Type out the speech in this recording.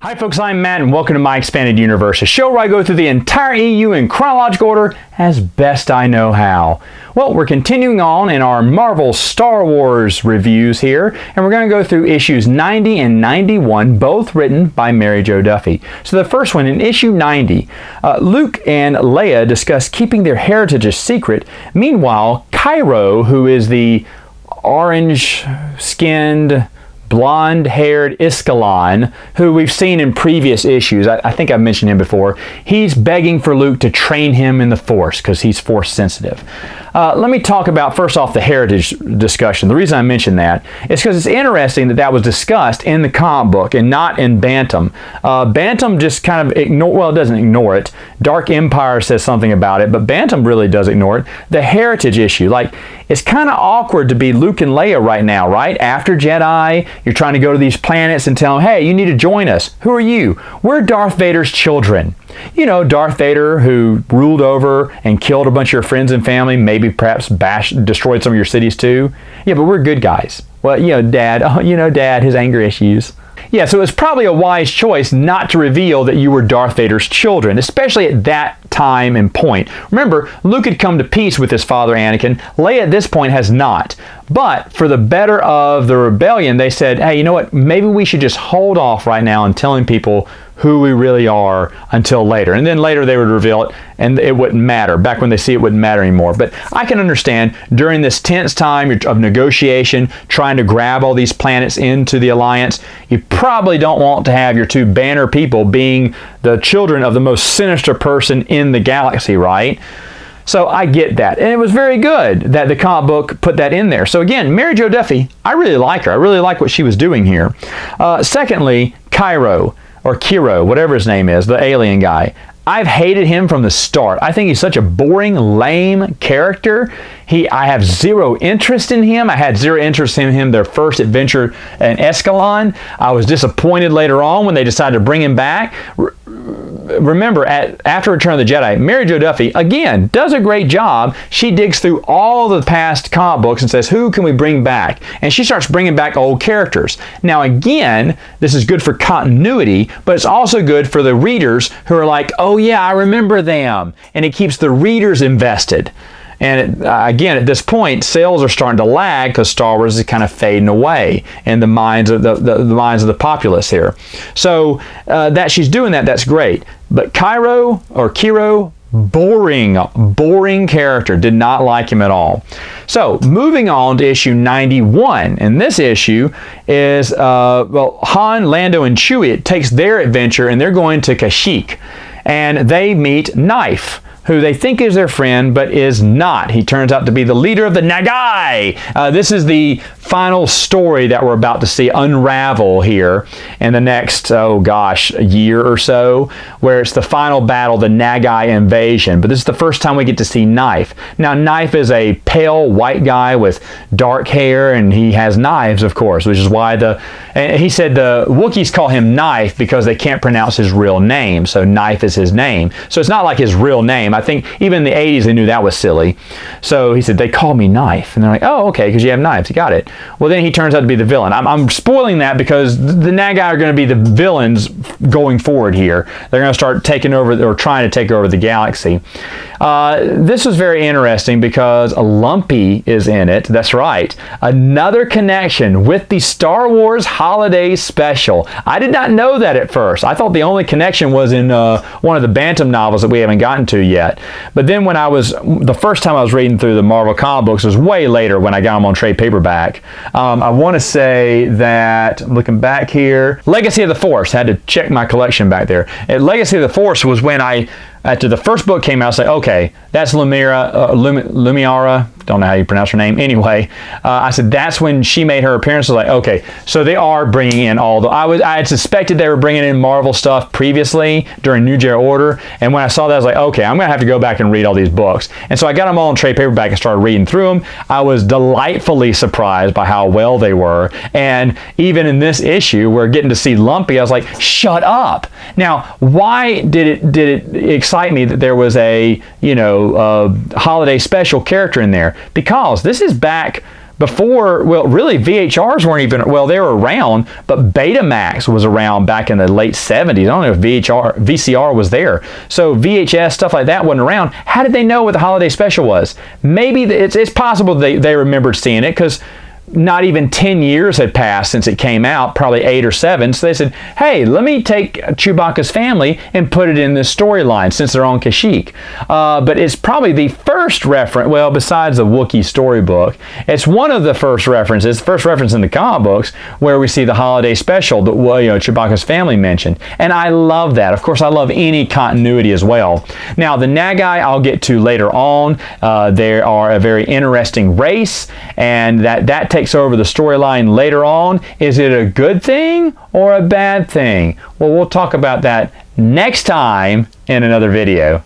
Hi folks, I'm Matt and welcome to My Expanded Universe, a show where I go through the entire EU in chronological order as best I know how. Well, we're continuing on in our Marvel Star Wars reviews here, and we're going to go through issues 90 and 91, both written by Mary Jo Duffy. So the first one, in issue 90, Luke and Leia discuss keeping their heritage a secret. Meanwhile, Cairo, who is the orange-skinned, blonde-haired Iskalon, who we've seen in previous issues, I think I've mentioned him before, he's begging for Luke to train him in the Force because he's Force sensitive. Let me talk about, first off, the heritage discussion. The reason I mention that is because it's interesting that that was discussed in the comic book and not in Bantam. Bantam just kind of it doesn't ignore it. Dark Empire says something about it, but Bantam really does ignore it. The heritage issue, like, it's kind of awkward to be Luke and Leia right now, right? After Jedi, you're trying to go to these planets and tell them, hey, you need to join us. Who are you? We're Darth Vader's children. You know, Darth Vader, who ruled over and killed a bunch of your friends and family, maybe perhaps destroyed some of your cities too. Yeah, but we're good guys. Well, Dad, his anger issues. Yeah, so it's probably a wise choice not to reveal that you were Darth Vader's children, especially at that time and point. Remember, Luke had come to peace with his father Anakin. Leia at this point has not. But for the better of the rebellion, they said, hey, you know what? Maybe we should just hold off right now on telling people who we really are until later. And then later they would reveal it and it wouldn't matter. Back when they see it wouldn't matter anymore. But I can understand during this tense time of negotiation, trying to grab all these planets into the alliance, you probably don't want to have your two banner people being the children of the most sinister person in the galaxy, right? So I get that. And it was very good that the comic book put that in there. So again, Mary Jo Duffy, I really like her. I really like what she was doing here. Secondly, Cairo, or Kiro, whatever his name is, the alien guy. I've hated him from the start. I think he's such a boring, lame character. I have zero interest in him. I had zero interest in him their first adventure in Escalon. I was disappointed later on when they decided to bring him back. Remember, after Return of the Jedi, Mary Jo Duffy, again, does a great job. She digs through all the past comic books and says, who can we bring back? And she starts bringing back old characters. Now, again, this is good for continuity, but it's also good for the readers who are like, oh yeah, I remember them. And it keeps the readers invested. And again, at this point, sales are starting to lag because Star Wars is kind of fading away in the minds of the minds of the populace here. So that she's doing that, that's great. But Cairo, or Kiro, boring character. Did not like him at all. So moving on to issue 91. And this issue is, Han, Lando, and Chewie, it takes their adventure and they're going to Kashyyyk. And they meet Knife, who they think is their friend, but is not. He turns out to be the leader of the Nagai. This is the final story that we're about to see unravel here in the next, year or so, where it's the final battle, the Nagai invasion. But this is the first time we get to see Knife. Now, Knife is a pale white guy with dark hair, and he has knives, of course, which is why he said the Wookiees call him Knife because they can't pronounce his real name, so Knife is his name. So it's not like his real name. I think even in the 80s they knew that was silly. So he said, they call me Knife. And they're like, oh, okay, because you have knives. You got it. Well, then he turns out to be the villain. I'm spoiling that because the Nagai are going to be the villains going forward here. They're going to start taking over, or trying to take over the galaxy. This was very interesting because Lumpy is in it. That's right. Another connection with the Star Wars Holiday Special. I did not know that at first. I thought the only connection was in one of the Bantam novels that we haven't gotten to yet. But then the first time I was reading through the Marvel comic books was way later when I got them on trade paperback. I want to say that, I'm looking back here, Legacy of the Force. Had to check my collection back there. Legacy of the Force was when after the first book came out, I was like, okay, that's Lumiara, don't know how you pronounce her name. Anyway, I said that's when she made her appearance. I was like, okay, so they are bringing in all the. I had suspected they were bringing in Marvel stuff previously during New Jedi Order, and when I saw that, I was like, okay, I'm gonna have to go back and read all these books. And so I got them all in trade paperback and started reading through them. I was delightfully surprised by how well they were, and even in this issue, we're getting to see Lumpy. I was like, shut up. Now, why did it excite me that there was a holiday special character in there? Because this is back before, well, really VHRs weren't even, well, they were around, but Betamax was around back in the late 70s. I don't know if VCR was there. So VHS, stuff like that wasn't around. How did they know what the holiday special was? Maybe it's possible they remembered seeing it, because not even 10 years had passed since it came out, probably 8 or 7. So they said, hey, let me take Chewbacca's family and put it in this storyline since they're on Kashyyyk. But it's probably the first reference, well, besides the Wookiee storybook, it's one of the first references, first reference in the comic books, where we see the holiday special that Chewbacca's family mentioned. And I love that. Of course, I love any continuity as well. Now, the Nagai I'll get to later on. They are a very interesting race, and that takes over the storyline later on. Is it a good thing or a bad thing? Well, we'll talk about that next time in another video.